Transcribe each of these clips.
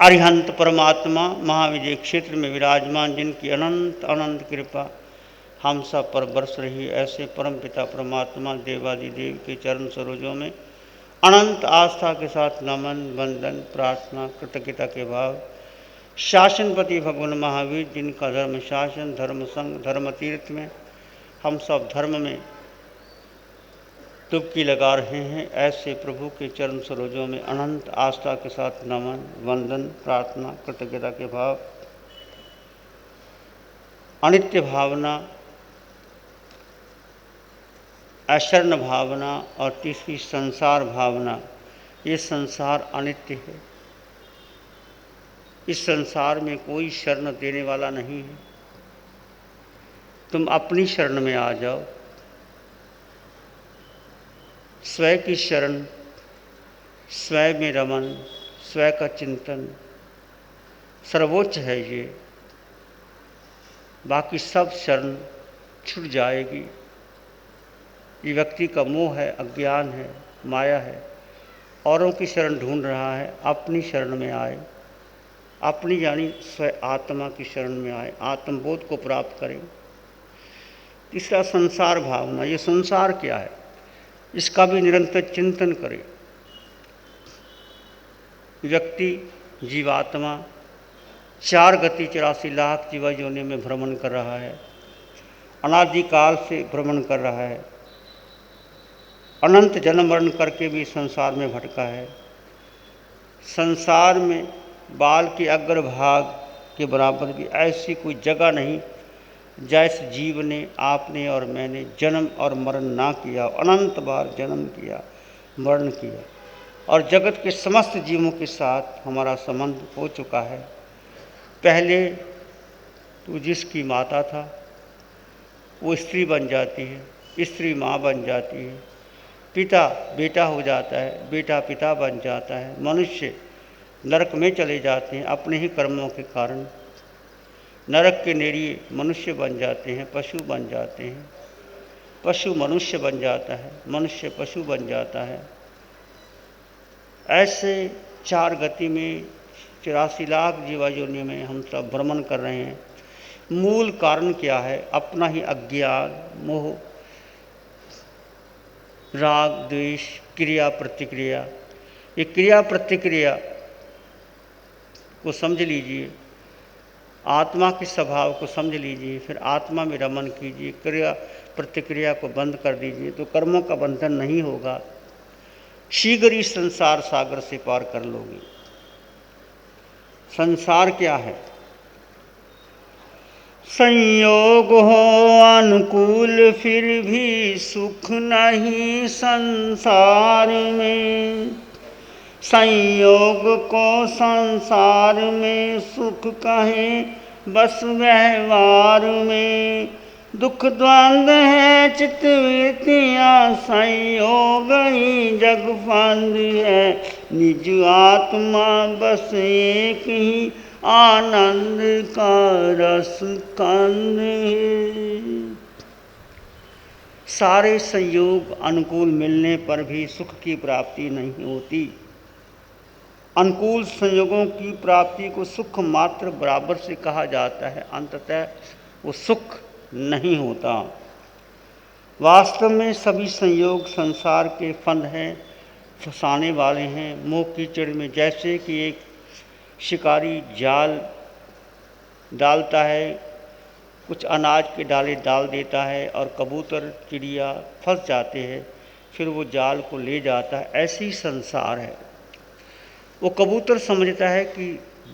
अरिहंत परमात्मा महाविजय क्षेत्र में विराजमान, जिनकी अनंत अनंत कृपा हम सब पर बरस रही, ऐसे परम पिता परमात्मा देवादिदेव के चरण सरोजों में अनंत आस्था के साथ नमन, वंदन, प्रार्थना, कृतज्ञता के भाव शासनपति भगवान महावीर, जिनका धर्म शासन, धर्म संघ, धर्म तीर्थ में हम सब धर्म में डुबकी लगा रहे हैं, ऐसे प्रभु के चरण सरोजों में अनंत आस्था के साथ नमन, वंदन, प्रार्थना, कृतज्ञता के भाव, अनित्य भावना, अशरण भावना और तीसरी संसार भावना। ये संसार अनित्य है, इस संसार में कोई शरण देने वाला नहीं है। तुम अपनी शरण में आ जाओ। स्वयं की शरण, स्वयं में रमन, स्वयं का चिंतन सर्वोच्च है। ये बाकी सब शरण छूट जाएगी। ये व्यक्ति का मोह है, अज्ञान है, माया है। औरों की शरण ढूंढ रहा है, अपनी शरण में आए। अपनी यानी स्वयं आत्मा की शरण में आए, आत्मबोध को प्राप्त करें। तीसरा संसार भावना। ये संसार क्या है, इसका भी निरंतर चिंतन करें। व्यक्ति जीवात्मा 4 गति 84 लाख जीवा योनि में भ्रमण कर रहा है, अनादिकाल से भ्रमण कर रहा है, अनंत जन्म मरण करके भी संसार में भटका है। संसार में बाल के अग्रभाग के बराबर भी ऐसी कोई जगह नहीं जैसे जीव ने, आपने और मैंने जन्म और मरण ना किया, अनंत बार जन्म किया, मरण किया, और जगत के समस्त जीवों के साथ हमारा संबंध हो चुका है। पहले तू जिसकी माता था वो स्त्री बन जाती है, स्त्री माँ बन जाती है, पिता बेटा हो जाता है, बेटा पिता बन जाता है। मनुष्य नरक में चले जाते हैं अपने ही कर्मों के कारण। नरक के नेड़िए मनुष्य बन जाते हैं, पशु बन जाते हैं, पशु मनुष्य बन जाता है, मनुष्य पशु बन जाता है। ऐसे 4 गति में 84 लाख जीवा योनि में हम सब भ्रमण कर रहे हैं। मूल कारण क्या है? अपना ही अज्ञान, मोह, राग, द्वेष, क्रिया प्रतिक्रिया। ये क्रिया प्रतिक्रिया को समझ लीजिए, आत्मा के स्वभाव को समझ लीजिए, फिर आत्मा में रमन कीजिए, क्रिया प्रतिक्रिया को बंद कर दीजिए, तो कर्मों का बंधन नहीं होगा। शीघ्र ही संसार सागर से पार कर लोगे। संसार क्या है? संयोग हो अनुकूल फिर भी सुख नहीं संसार में। संयोग को संसार में सुख कहें बस व्यवहार में। दुख द्वंद्व है चित्तवृत्तियाँ, संयोग ही जग फंद है। निज आत्मा बस एक ही आनंद का रस कंद है। सारे संयोग अनुकूल मिलने पर भी सुख की प्राप्ति नहीं होती। अनुकूल संयोगों की प्राप्ति को सुख मात्र बराबर से कहा जाता है, अंततः वो सुख नहीं होता। वास्तव में सभी संयोग संसार के फंद हैं, फंसाने वाले हैं मोह कीचड़ में। जैसे कि एक शिकारी जाल डालता है, कुछ अनाज के डाले डाल देता है और कबूतर चिड़िया फंस जाते हैं, फिर वो जाल को ले जाता है। ऐसे ही संसार है। वो कबूतर समझता है कि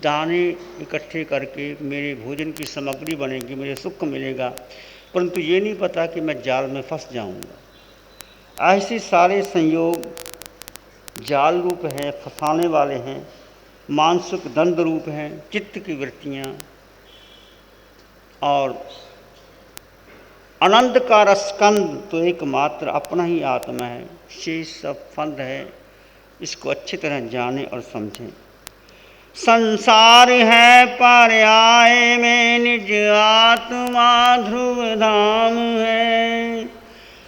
दाने इकट्ठे करके मेरे भोजन की सामग्री बनेगी, मुझे सुख मिलेगा, परंतु ये नहीं पता कि मैं जाल में फंस जाऊंगा। ऐसे सारे संयोग जाल रूप हैं, फंसाने वाले हैं, मानसिक द्वंद रूप हैं, चित्त की वृत्तियाँ, और आनंद का रसकंद तो एकमात्र अपना ही आत्मा है। शेष सब फंद है। इसको अच्छी तरह जानें और समझें। संसार है पर्याय में, निज आत्मा ध्रुव धाम है।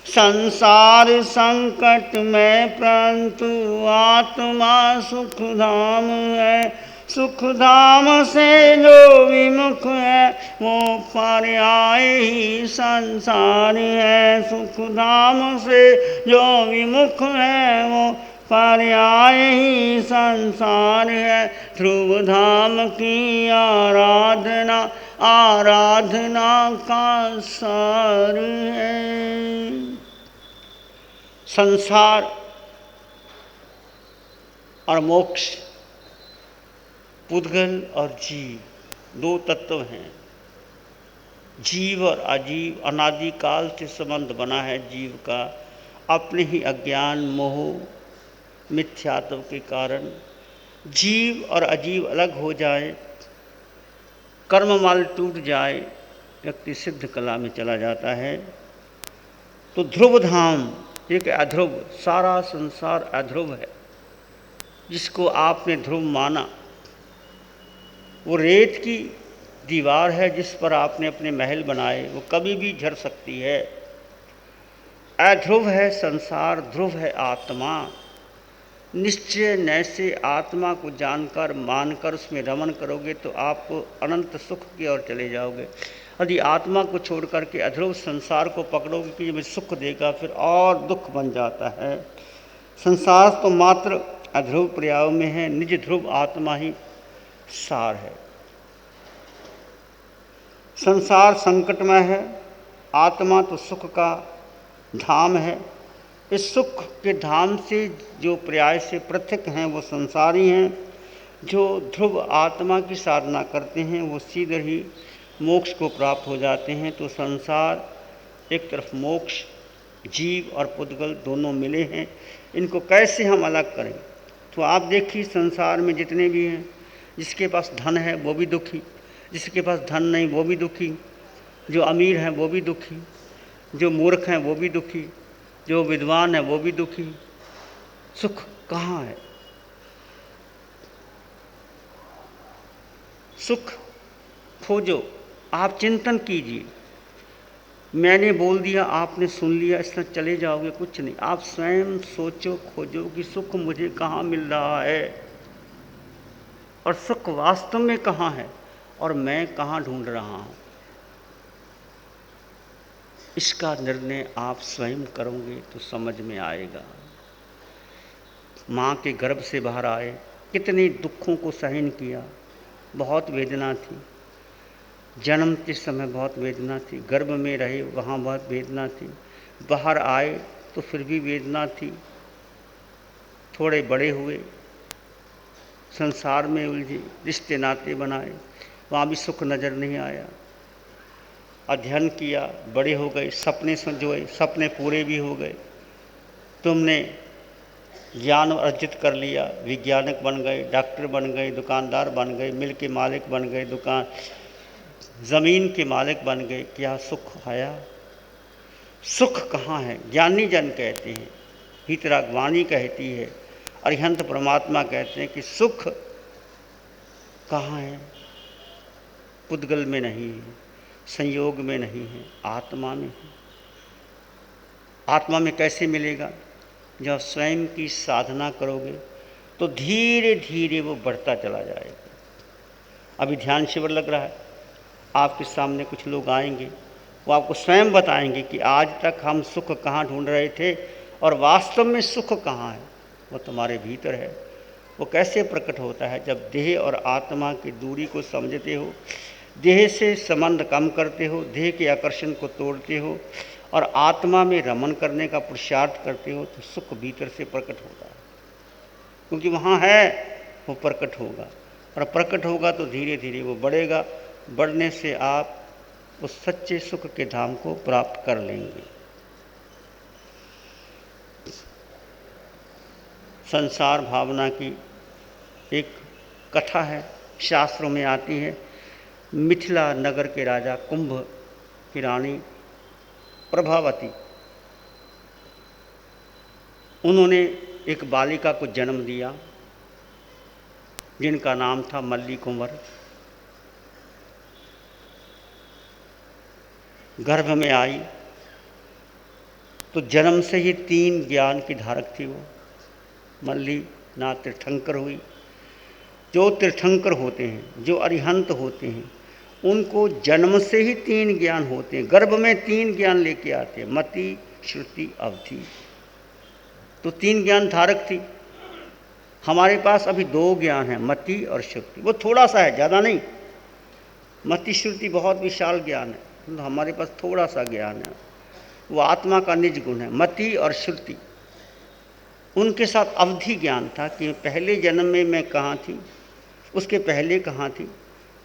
संसार संकट में परंतु आत्मा सुख धाम है। सुख धाम से जो विमुख है वो पर्याय ही संसार है। सुख धाम से जो विमुख है वो पर्याय ही संसार है। ध्रुव धाम की आराधना आराधना का सार है। संसार और मोक्ष, पुद्गल और जीव दो तत्व हैं। जीव और अजीव अनादि काल से संबंध बना है जीव का। अपने ही अज्ञान मोह मिथ्यात्व के कारण जीव और अजीव अलग हो जाए, कर्ममाल टूट जाए, व्यक्ति सिद्ध कला में चला जाता है। तो ध्रुव धाम एक अध्रुव, सारा संसार अध्रुव है। जिसको आपने ध्रुव माना वो रेत की दीवार है जिस पर आपने अपने महल बनाए, वो कभी भी झड़ सकती है। अध्रुव है संसार, ध्रुव है आत्मा। निश्चय नैसे आत्मा को जानकर मानकर उसमें रमन करोगे तो आपको अनंत सुख की ओर चले जाओगे। यदि आत्मा को छोड़ करके अध्रुव संसार को पकड़ोगे कि मुझे सुख देगा, फिर और दुख बन जाता है। संसार तो मात्र अध्रुव पर्याय में है, निज ध्रुव आत्मा ही सार है। संसार संकटमय है, आत्मा तो सुख का धाम है। इस सुख के धाम से जो पर्याय से पृथक हैं वो संसारी हैं। जो ध्रुव आत्मा की साधना करते हैं वो सीधे ही मोक्ष को प्राप्त हो जाते हैं। तो संसार एक तरफ मोक्ष, जीव और पुद्गल दोनों मिले हैं। इनको कैसे हम अलग करें? तो आप देखिए संसार में जितने भी हैं, जिसके पास धन है वो भी दुखी, जिसके पास धन नहीं वो भी दुखी, जो अमीर हैं वो भी दुखी, जो मूर्ख हैं वो भी दुखी, जो विद्वान है वो भी दुखी। सुख कहाँ है? सुख खोजो, आप चिंतन कीजिए। मैंने बोल दिया, आपने सुन लिया, इस तरह चले जाओगे, कुछ नहीं। आप स्वयं सोचो, खोजो कि सुख मुझे कहाँ मिल रहा है और सुख वास्तव में कहाँ है और मैं कहाँ ढूंढ रहा हूँ। इसका निर्णय आप स्वयं करोगे तो समझ में आएगा। माँ के गर्भ से बाहर आए, कितने दुखों को सहन किया, बहुत वेदना थी। जन्मते समय बहुत वेदना थी, गर्भ में रहे वहाँ बहुत वेदना थी, बाहर आए तो फिर भी वेदना थी। थोड़े बड़े हुए, संसार में उलझे, रिश्ते नाते बनाए, वहाँ भी सुख नज़र नहीं आया। अध्ययन किया, बड़े हो गए, सपने संजोए, सपने पूरे भी हो गए। तुमने ज्ञान अर्जित कर लिया, वैज्ञानिक बन गए, डॉक्टर बन गए, दुकानदार बन गए, मिल के मालिक बन गए, दुकान ज़मीन के मालिक बन गए। क्या सुख आया? सुख कहाँ है? ज्ञानी जन कहते हैं, हितरागवाणी कहती है, अरिहंत परमात्मा कहते हैं कि सुख कहाँ है? पुद्गल में नहीं है, संयोग में नहीं है, आत्मा में है। आत्मा में कैसे मिलेगा? जब स्वयं की साधना करोगे तो धीरे धीरे वो बढ़ता चला जाएगा। अभी ध्यान शिविर लग रहा है, आपके सामने कुछ लोग आएंगे, वो आपको स्वयं बताएंगे कि आज तक हम सुख कहाँ ढूंढ रहे थे और वास्तव में सुख कहाँ है। वो तुम्हारे भीतर है। वो कैसे प्रकट होता है? जब देह और आत्मा की दूरी को समझते हो, देह से संबंध कम करते हो, देह के आकर्षण को तोड़ते हो और आत्मा में रमन करने का पुरुषार्थ करते हो, तो सुख भीतर से प्रकट होता है। क्योंकि वहाँ है, वो प्रकट होगा और प्रकट होगा तो धीरे धीरे वो बढ़ेगा। बढ़ने से आप उस सच्चे सुख के धाम को प्राप्त कर लेंगे। संसार भावना की एक कथा है, शास्त्रों में आती है। मिथिला नगर के राजा कुंभ की रानी प्रभावती, उन्होंने एक बालिका को जन्म दिया जिनका नाम था मल्ली कुंवर। गर्भ में आई तो जन्म से ही 3 ज्ञान की धारक थी वो। मल्ली ना तीर्थंकर हुई, जो तीर्थंकर होते हैं, जो अरिहंत होते हैं, उनको जन्म से ही 3 ज्ञान होते हैं, गर्भ में 3 ज्ञान लेके आते हैं, मति, श्रुति, अवधि। तो 3 ज्ञान धारक थी। हमारे पास अभी 2 ज्ञान है, मति और श्रुति। वो थोड़ा सा है, ज़्यादा नहीं। मति श्रुति बहुत विशाल ज्ञान है, तो हमारे पास थोड़ा सा ज्ञान है। वो आत्मा का निज गुण है, मति और श्रुति। उनके साथ अवधि ज्ञान था कि पहले जन्म में मैं कहाँ थी, उसके पहले कहाँ थी।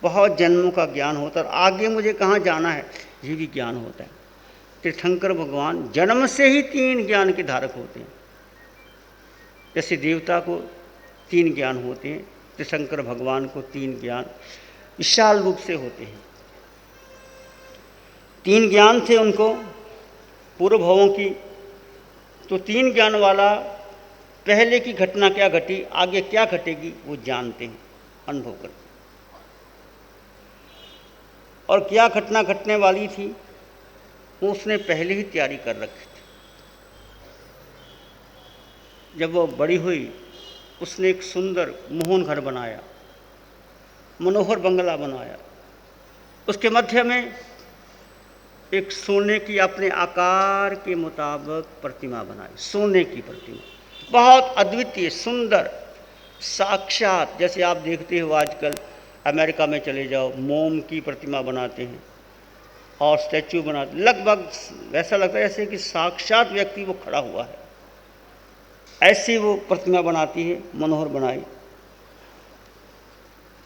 बहुत जन्मों का ज्ञान होता है और आगे मुझे कहाँ जाना है, ये भी ज्ञान होता है। तीर्थंकर भगवान जन्म से ही 3 ज्ञान के धारक होते हैं। जैसे देवता को 3 ज्ञान होते हैं, तीर्थंकर भगवान को 3 ज्ञान विशाल रूप से होते हैं। 3 ज्ञान थे उनको पूर्व भवों की। तो 3 ज्ञान वाला पहले की घटना क्या घटी, आगे क्या घटेगी, वो जानते हैं, अनुभव करते हैं। और क्या घटना घटने वाली थी, वो उसने पहले ही तैयारी कर रखी थी। जब वो बड़ी हुई, उसने एक सुंदर मोहन घर बनाया, मनोहर बंगला बनाया। उसके मध्य में एक सोने की अपने आकार के मुताबिक प्रतिमा बनाई, सोने की प्रतिमा, बहुत अद्वितीय सुंदर, साक्षात। जैसे आप देखते हो आजकल अमेरिका में चले जाओ, मोम की प्रतिमा बनाते हैं और स्टैचू बनाते, लगभग वैसा लगता है जैसे कि साक्षात व्यक्ति वो खड़ा हुआ है। ऐसी वो प्रतिमा बनाती है, मनोहर बनाई।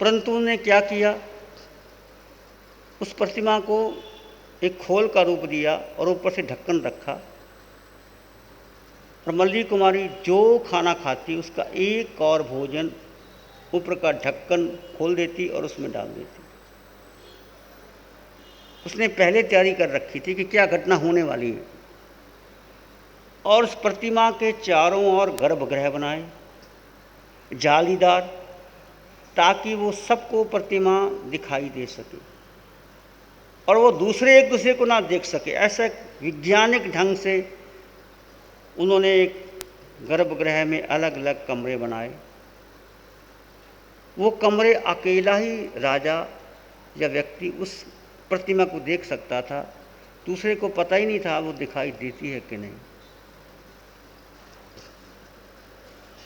परंतु उन्होंने क्या किया, उस प्रतिमा को एक खोल का रूप दिया और ऊपर से ढक्कन रखा। और मल्ली कुमारी जो खाना खाती उसका एक और भोजन ऊपर का ढक्कन खोल देती और उसमें डाल देती। उसने पहले तैयारी कर रखी थी कि क्या घटना होने वाली है। और उस प्रतिमा के चारों ओर गर्भगृह बनाए, जालीदार, ताकि वो सबको प्रतिमा दिखाई दे सके और वो दूसरे एक दूसरे को ना देख सके। ऐसा वैज्ञानिक ढंग से उन्होंने एक गर्भगृह में अलग अलग कमरे बनाए। वो कमरे अकेला ही राजा या व्यक्ति उस प्रतिमा को देख सकता था, दूसरे को पता ही नहीं था वो दिखाई देती है कि नहीं।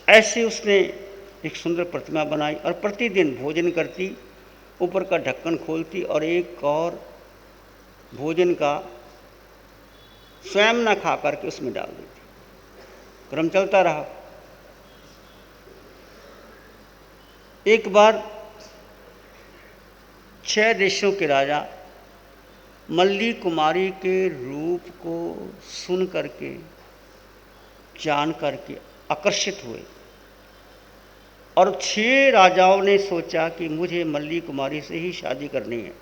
ऐसे उसने एक सुंदर प्रतिमा बनाई और प्रतिदिन भोजन करती, ऊपर का ढक्कन खोलती और एक और भोजन का स्वयं न खा करके उसमें डाल देती। क्रम चलता रहा। एक बार 6 देशों के राजा मल्ली कुमारी के रूप को सुन करके, जान करके आकर्षित हुए और 6 राजाओं ने सोचा कि मुझे मल्ली कुमारी से ही शादी करनी है।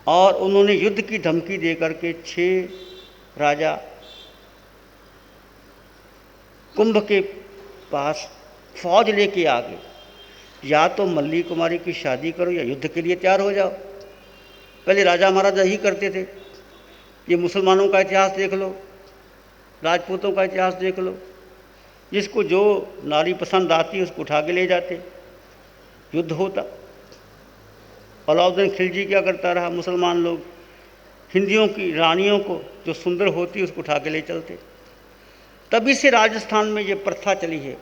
और उन्होंने युद्ध की धमकी देकर के 6 राजा कुंभ के पास फौज लेके आ गए, या तो मल्ली कुमारी की शादी करो या युद्ध के लिए तैयार हो जाओ। पहले राजा महाराजा ही करते थे। ये मुसलमानों का इतिहास देख लो, राजपूतों का इतिहास देख लो, जिसको जो नारी पसंद आती उसको उठा के ले जाते, युद्ध होता। अलाउद्दीन खिलजी क्या करता रहा, मुसलमान लोग हिंदियों की रानियों को जो सुंदर होती उसको उठा के ले चलते। तभी से राजस्थान में ये प्रथा चली है,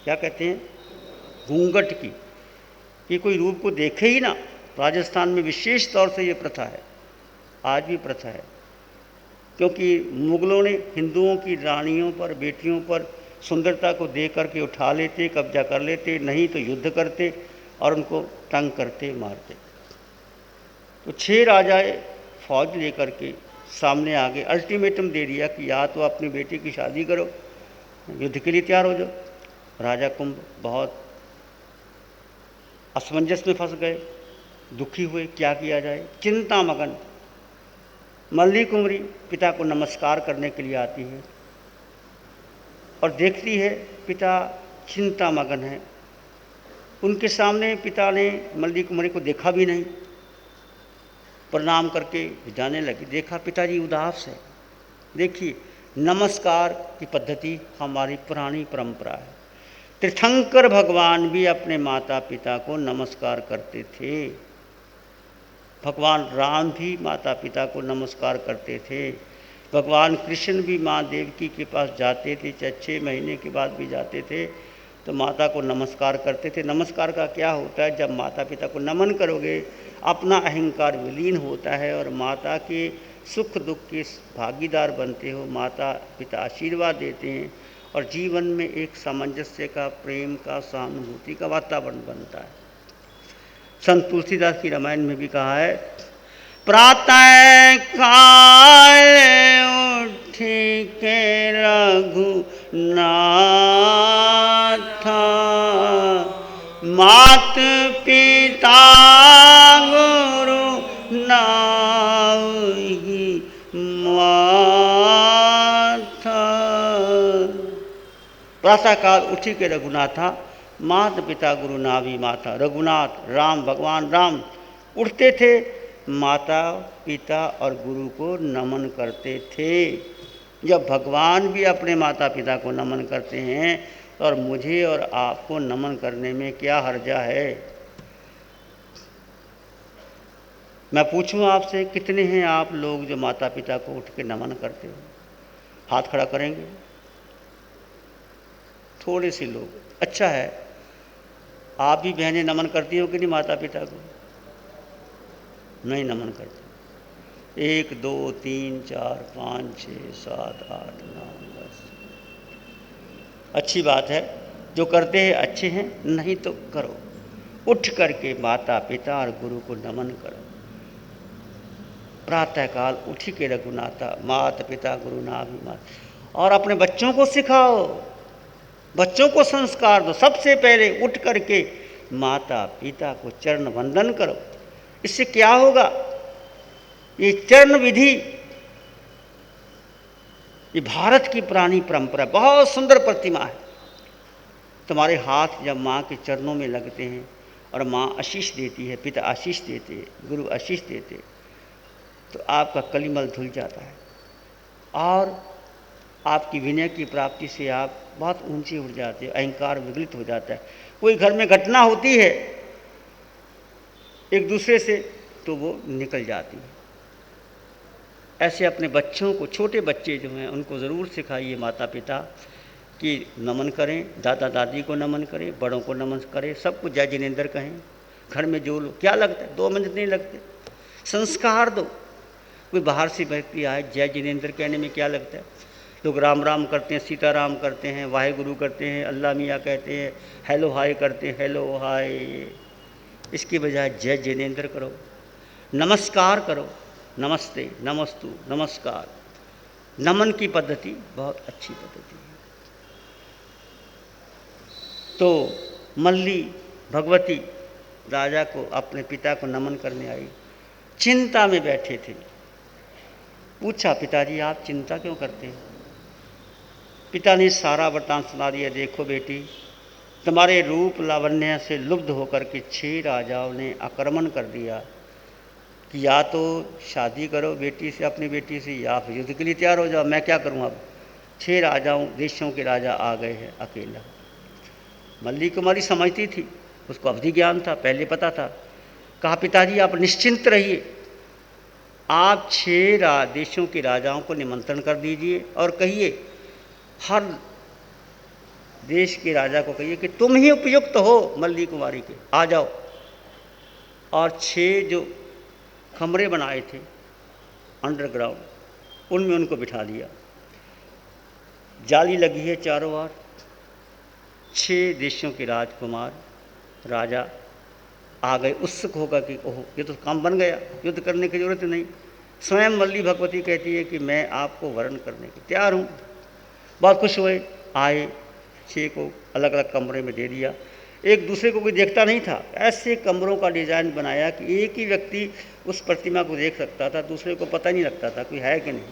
क्या कहते हैं, घूंघट की। ये कोई रूप को देखे ही ना, राजस्थान में विशेष तौर से ये प्रथा है, आज भी प्रथा है। क्योंकि मुगलों ने हिंदुओं की रानियों पर, बेटियों पर सुंदरता को देख करके उठा लेते, कब्जा कर लेते, नहीं तो युद्ध करते और उनको तंग करते, मारते। तो 6 राजाए फौज लेकर के सामने आ गए, अल्टीमेटम दे दिया कि या तो अपनी बेटी की शादी करो, युद्ध के लिए तैयार हो जाओ। राजा कुंभ बहुत असमंजस में फंस गए, दुखी हुए, क्या किया जाए, चिंता मगन। मल्ली कुंवरी पिता को नमस्कार करने के लिए आती है और देखती है पिता चिंता मगन है। उनके सामने पिता ने मल्ली कुंवरी को देखा भी नहीं, प्रणाम करके जाने लगी। देखा पिताजी उदास है, देखिए नमस्कार की पद्धति हमारी पुरानी परंपरा है। तीर्थंकर भगवान भी अपने माता पिता को नमस्कार करते थे। भगवान राम भी माता पिता को नमस्कार करते थे। भगवान कृष्ण भी माँ देवकी के पास जाते थे, चाहे 6 महीने के बाद भी जाते थे तो माता को नमस्कार करते थे। नमस्कार का क्या होता है, जब माता पिता को नमन करोगे अपना अहंकार विलीन होता है और माता के सुख दुख के भागीदार बनते हो। माता पिता आशीर्वाद देते हैं और जीवन में एक सामंजस्य का, प्रेम का, सहानुभूति का वातावरण बनता है। संत तुलसीदास की रामायण में भी कहा है, प्रातः काल उठ के रघुनाथ मात पिता गुरु नाहि माथा। प्रातः काल उठी के रघुनाथा माता पिता गुरु नाभि माता। रघुनाथ राम, भगवान राम उठते थे, माता पिता और गुरु को नमन करते थे। जब भगवान भी अपने माता पिता को नमन करते हैं और मुझे और आपको नमन करने में क्या हर्जा है। मैं पूछूं आपसे, कितने हैं आप लोग जो माता पिता को उठ के नमन करते हो? हाथ खड़ा करेंगे? थोड़े से लोग। अच्छा है, आप भी बहनें नमन करती हो कि नहीं माता पिता को? नहीं नमन करते। 1 2 3 4 5 6 7 8 9 10। अच्छी बात है, जो करते हैं अच्छे हैं, नहीं तो करो। उठ करके माता पिता और गुरु को नमन करो। प्रातःकाल उठी के रघुनाथा माता पिता गुरु नाभि माता। और अपने बच्चों को सिखाओ, बच्चों को संस्कार दो। सबसे पहले उठ करके माता पिता को चरण वंदन करो। इससे क्या होगा, ये चरण विधि ये भारत की पुरानी परंपरा, बहुत सुंदर प्रतिमा है। तुम्हारे हाथ जब माँ के चरणों में लगते हैं और माँ आशीष देती है, पिता आशीष देते हैं, गुरु आशीष देते हैं, तो आपका कलिमल धुल जाता है और आपकी विनय की प्राप्ति से आप बहुत ऊंचे उठ जाते हो, अहंकार विगलित हो जाता है। कोई घर में घटना होती है एक दूसरे से तो वो निकल जाती है। ऐसे अपने बच्चों को, छोटे बच्चे जो हैं उनको ज़रूर सिखाइए माता पिता कि नमन करें, दादा दादी को नमन करें, बड़ों को नमन करें, सबको जय जिनेंद्र कहें। घर में जो लोग, क्या लगता है 2 मिनट नहीं लगते, संस्कार दो। कोई बाहर से व्यक्ति आए, जय जिनेंद्र कहने में क्या लगता है? लोग राम राम करते हैं, सीताराम करते हैं, वाहेगुरु करते हैं, अल्लाह मियाँ कहते हैं, हेलो हाय करते हैं, हेलो हाय। इसके बजाय जय जिनेंद्र करो, नमस्कार करो, नमस्ते, नमस्तु, नमस्कार। नमन की पद्धति बहुत अच्छी पद्धति है। तो मल्ली भगवती राजा को, अपने पिता को नमन करने आई। चिंता में बैठे थे। पूछा, पिताजी आप चिंता क्यों करते हैं? पिता ने सारा वृतांत सुना दिया। देखो बेटी, तुम्हारे रूप लावण्य से लुब्ध होकर के 6 राजाओं ने आक्रमण कर दिया कि या तो शादी करो बेटी से, अपनी बेटी से, या फिर युद्ध के लिए तैयार हो जाओ। मैं क्या करूं अब? 6 राजाओं, देशों के राजा आ गए हैं अकेला। मल्ली कुमारी समझती थी, उसको अवधि ज्ञान था, पहले पता था। कहा, पिताजी आप निश्चिंत रहिए, आप 6 देशों के राजाओं को निमंत्रण कर दीजिए और कहिए, हर देश के राजा को कहिए कि तुम ही उपयुक्त हो मल्ली कुमारी के, आ जाओ। और 6 जो कमरे बनाए थे अंडरग्राउंड, उनमें उनको बिठा लिया। जाली लगी है चारों ओर। 6 देशों के राजकुमार राजा आ गए, उत्सुक होगा कि ओह ये तो काम बन गया, युद्ध करने की जरूरत नहीं। स्वयं मल्ली भगवती कहती है कि मैं आपको वरण करने की तैयार हूँ। बहुत खुश हुए, आए, 6 को अलग अलग कमरे में दे दिया। एक दूसरे को कोई देखता नहीं था। ऐसे कमरों का डिज़ाइन बनाया कि एक ही व्यक्ति उस प्रतिमा को देख सकता था, दूसरे को पता नहीं लगता था कोई है कि नहीं।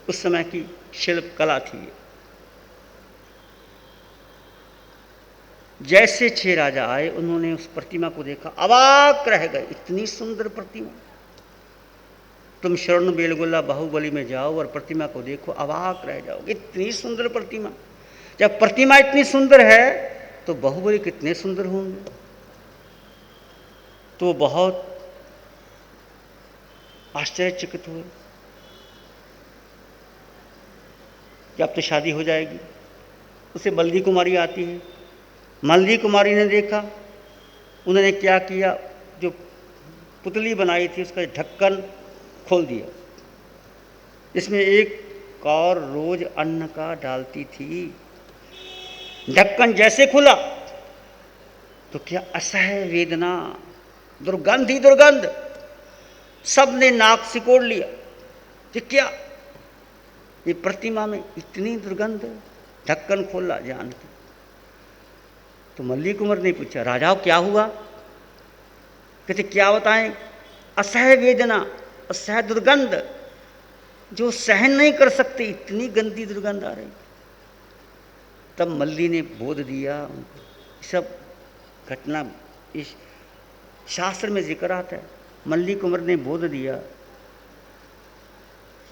उस समय की शिल्प कला थी। जैसे 6 राजा आए, उन्होंने उस प्रतिमा को देखा, अवाक रह गए। इतनी सुंदर प्रतिमा, तुम स्वर्ण बेलगोला बाहुबली में जाओ और प्रतिमा को देखो, अवाक रह जाओगे, इतनी सुंदर प्रतिमा। जब प्रतिमा इतनी सुंदर है तो बाहुबली कितने सुंदर होंगे। तो बहुत आश्चर्यचकित हुए कि अब तो शादी हो जाएगी। उसे मल्ली कुमारी आती है। मल्ली कुमारी ने देखा, उन्होंने क्या किया, जो पुतली बनाई थी उसका ढक्कन खोल दिया। इसमें एक कौर रोज अन्न का डालती थी। ढक्कन जैसे खुला तो क्या असह्य वेदना, दुर्गंध ही दुर्गंध। सबने नाक सिकोड़ लिया कि क्या ये प्रतिमा में इतनी दुर्गंध, ढक्कन खोला जान के। तो मल्ली कुंवर ने पूछा, राजाओं क्या हुआ? कहते क्या बताएं, असह्य वेदना, असह्य दुर्गंध, जो सहन नहीं कर सकते, इतनी गंदी दुर्गंध आ रही। तब मल्ली ने बोध दिया उनको। सब घटना इस शास्त्र में जिक्र आता है। मल्ली कुंवर ने बोध दिया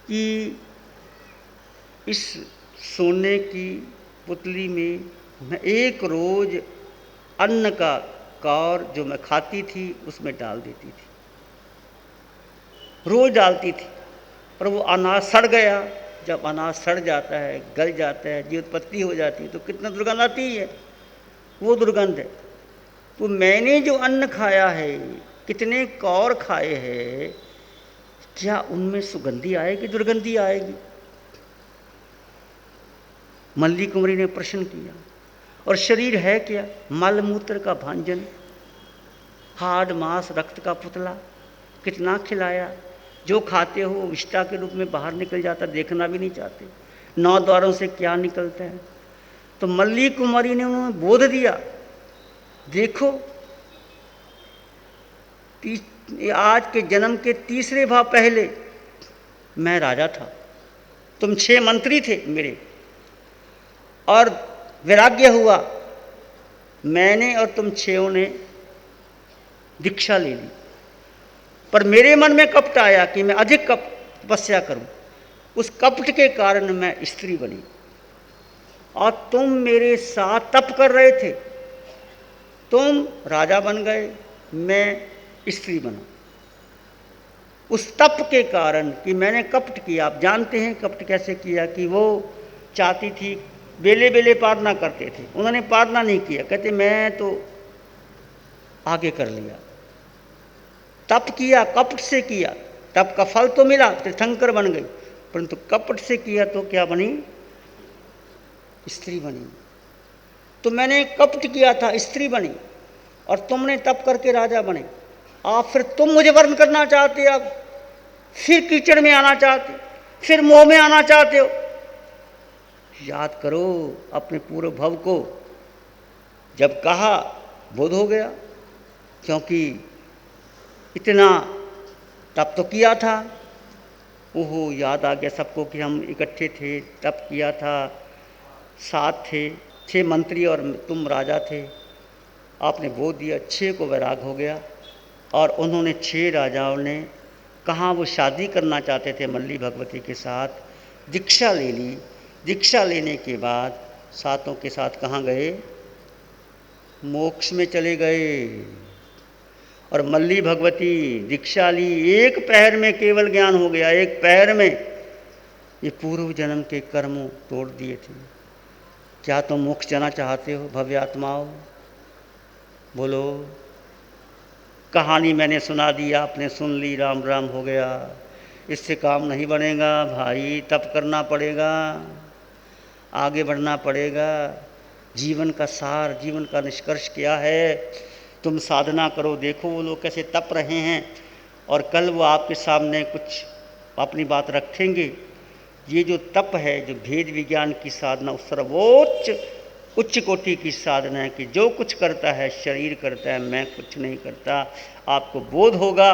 कि इस सोने की पुतली में मैं एक रोज अन्न का कौर जो मैं खाती थी उसमें डाल देती थी, रोज डालती थी, पर वो अनाज सड़ गया। जब अनाज सड़ जाता है, गल जाता है, जी उत्पत्ति हो जाती है तो कितना दुर्गंध आती है, वो दुर्गंध है। तो मैंने जो अन्न खाया है, कितने कौर खाए हैं, क्या उनमें सुगंधी आएगी, दुर्गंधी आएगी? मल्ली कुंवरी ने प्रश्न किया। और शरीर है क्या? मल मूत्र का भांजन, हाड मांस रक्त का पुतला। कितना खिलाया, जो खाते हो विष्टा के रूप में बाहर निकल जाता, देखना भी नहीं चाहते, 9 द्वारों से क्या निकलता है। तो मल्ली कुमारी ने उन्हें बोध दिया, देखो आज के जन्म के 3रे भाव पहले मैं राजा था, तुम 6 मंत्री थे मेरे, और वैराग्य हुआ, मैंने और तुम 6 ने दीक्षा ले ली, पर मेरे मन में कपट आया कि मैं अधिक तपस्या करूं। उस कपट के कारण मैं स्त्री बनी, और तुम मेरे साथ तप कर रहे थे, तुम राजा बन गए, मैं स्त्री बना। उस तप के कारण कि मैंने कपट किया, आप जानते हैं कपट कैसे किया, कि वो चाहती थी, बेले बेले प्रार्थना करते थे, उन्होंने प्रार्थना नहीं किया, कहते मैं तो आगे कर लिया। तप किया, कपट से किया, तप का फल तो मिला, तीर्थंकर बन गई, परंतु कपट से किया तो क्या बनी? स्त्री बनी। तो मैंने कपट किया था, स्त्री बनी, और तुमने तप करके राजा बने। आप फिर तुम मुझे वर्ण करना चाहते, अब फिर कीचड़ में आना चाहते, फिर मोह में आना चाहते हो। याद करो अपने पूर्व भव को, जब कहा बोध हो गया, क्योंकि इतना तप तो किया था। ओहो, याद आ गया सबको कि हम इकट्ठे थे, तप किया था, साथ थे, 6 मंत्री और तुम राजा थे। आपने बोध दिया, 6 को वैराग हो गया, और उन्होंने 6 राजाओं ने कहाँ वो शादी करना चाहते थे मल्ली भगवती के साथ, दीक्षा ले ली। दीक्षा लेने के बाद 7 के साथ कहाँ गए? मोक्ष में चले गए। और मल्ली भगवती दीक्षा ली, एक पैर में केवल ज्ञान हो गया, एक पैर में ये पूर्व जन्म के कर्मों तोड़ दिए थे। क्या तुम मोक्ष जाना चाहते हो भव्य आत्माओं? बोलो। कहानी मैंने सुना दी, आपने सुन ली, राम राम हो गया, इससे काम नहीं बनेगा भाई, तप करना पड़ेगा, आगे बढ़ना पड़ेगा। जीवन का सार, जीवन का निष्कर्ष क्या है? तुम साधना करो, देखो वो लोग कैसे तप रहे हैं, और कल वो आपके सामने कुछ अपनी बात रखेंगे। ये जो तप है, जो भेद विज्ञान की साधना, उस सर्वोच्च उच्च कोटि की साधना है कि जो कुछ करता है शरीर करता है, मैं कुछ नहीं करता। आपको बोध होगा,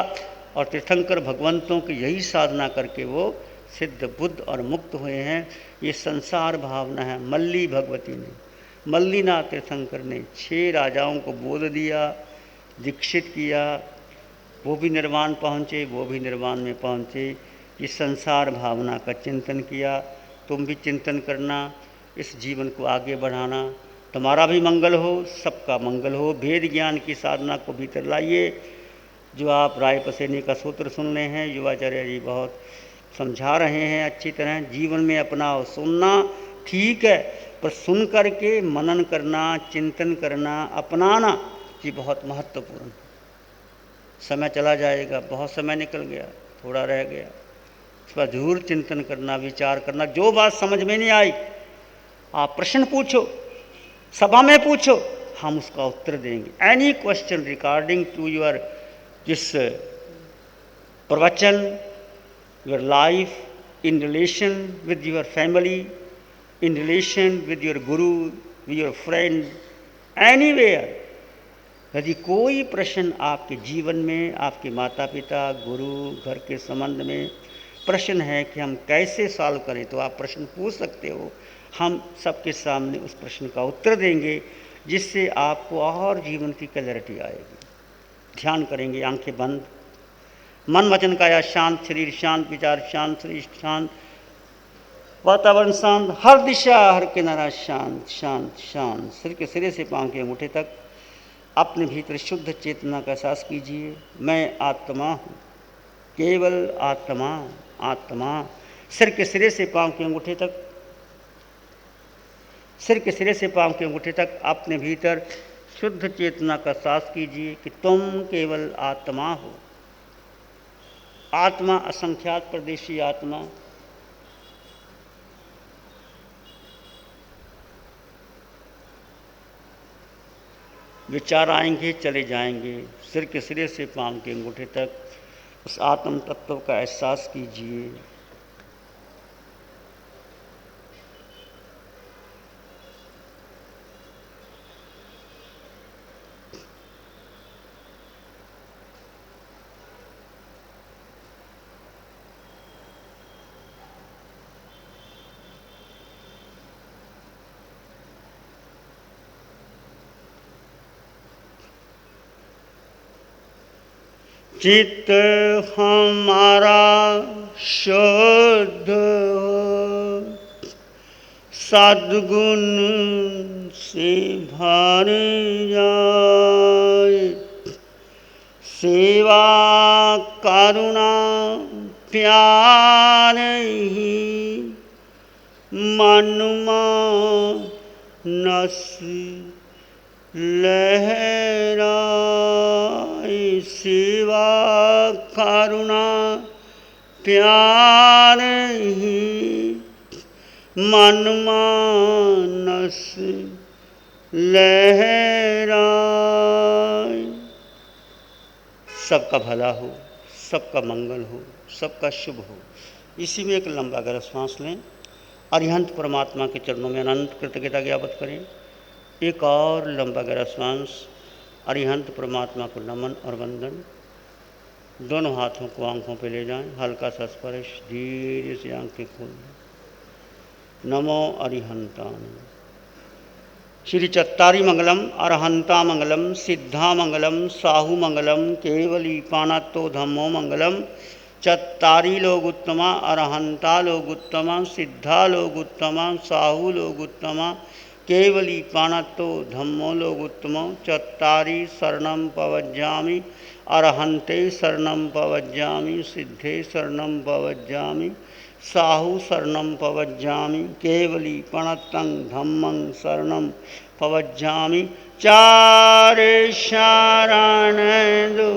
और तीर्थंकर भगवंतों की यही साधना करके वो सिद्ध बुद्ध और मुक्त हुए हैं। ये संसार भावना है। मल्ली भगवती ने, मल्लीनाथ तीर्थंकर ने 6 राजाओं को बोध दिया, दीक्षित किया, वो भी निर्वाण पहुँचे, वो भी निर्वाण में पहुँचे। इस संसार भावना का चिंतन किया, तुम भी चिंतन करना, इस जीवन को आगे बढ़ाना, तुम्हारा भी मंगल हो, सबका मंगल हो। भेद ज्ञान की साधना को भीतर लाइए। जो आप राय पसेनी का सूत्र सुन रहे हैं, युवाचार्य जी बहुत समझा रहे हैं अच्छी तरह, जीवन में अपनाओ। सुनना ठीक है, पर सुन कर के मनन करना, चिंतन करना, अपनाना, ये बहुत महत्वपूर्ण है। समय चला जाएगा, बहुत समय निकल गया, थोड़ा रह गया, इस पर जरूर चिंतन करना, विचार करना। जो बात समझ में नहीं आई, आप प्रश्न पूछो, सभा में पूछो, हम उसका उत्तर देंगे। Any question regarding to your this प्रवचन, your life, in relation with your family, in relation with your guru, with your friend, anywhere, यदि कोई प्रश्न आपके जीवन में, आपके माता पिता, गुरु, घर के संबंध में प्रश्न है कि हम कैसे सॉल्व करें, तो आप प्रश्न पूछ सकते हो। हम सबके सामने उस प्रश्न का उत्तर देंगे, जिससे आपको और जीवन की क्लैरिटी आएगी। ध्यान करेंगे, आंखें बंद, मन वचन काया शांत, शरीर शांत, विचार शांत, शरीर शांत, वातावरण शांत, हर दिशा हर किनारा शांत शांत शांत। सिर के सिरे से पांव के अंगूठे तक अपने भीतर शुद्ध चेतना का एहसास कीजिए। मैं आत्मा हूँ, केवल आत्मा, आत्मा। सिर के सिरे से पांव के अंगूठे तक, सिर के सिरे से पांव के अंगूठे तक अपने भीतर शुद्ध चेतना का एहसास कीजिए कि तुम केवल आत्मा हो। आत्मा असंख्यात परदेशी आत्मा, विचार आएंगे चले जाएंगे। सिर के सिरे से पांव के अंगूठे तक उस आत्म तत्व का एहसास कीजिए। चित्त हमारा शुद्ध हो, सद्गुण से भर जाए, सेवा करुणा प्यार ही मन मानस लहराए। सेवा करुणा प्यार ही मन मानस लहराए। सबका भला हो, सबका मंगल हो, सबका शुभ हो। इसी में एक लंबा गहरा सांस लें, अरिहंत परमात्मा के चरणों में अनंत कृतज्ञता ज्ञापन करें। एक और लंबा गहरा सांस, अरिहंत परमात्मा को नमन और वंदन। दोनों हाथों को आंखों पे ले जाएं, हल्का सा स्पर्श, धीरे से आंखें खोल दें। नमो अरिहंतान। श्री चत्तारी मंगलम, अरहंता मंगलम, सिद्धा मंगलम, साहू मंगलम, केवली पाणत्तो धम्मो मंगलम। चत्तारी लोग उत्तमा, अरहंता लोग उत्तमा, सिद्धा लोग उत्तमा, साहू लोग उत्तमा, केवली पाणत्तो धम्मो लोग उत्तमो। चत्तारी शरणं पवज्जामि, अरहंते शरणं पवज्जामि, सिद्धे शरणं पवज्जामि, साहू शरणं पवज्जामि, केवली प्रणतं धम्मं शरणं पवज्जामि। चार शरण दो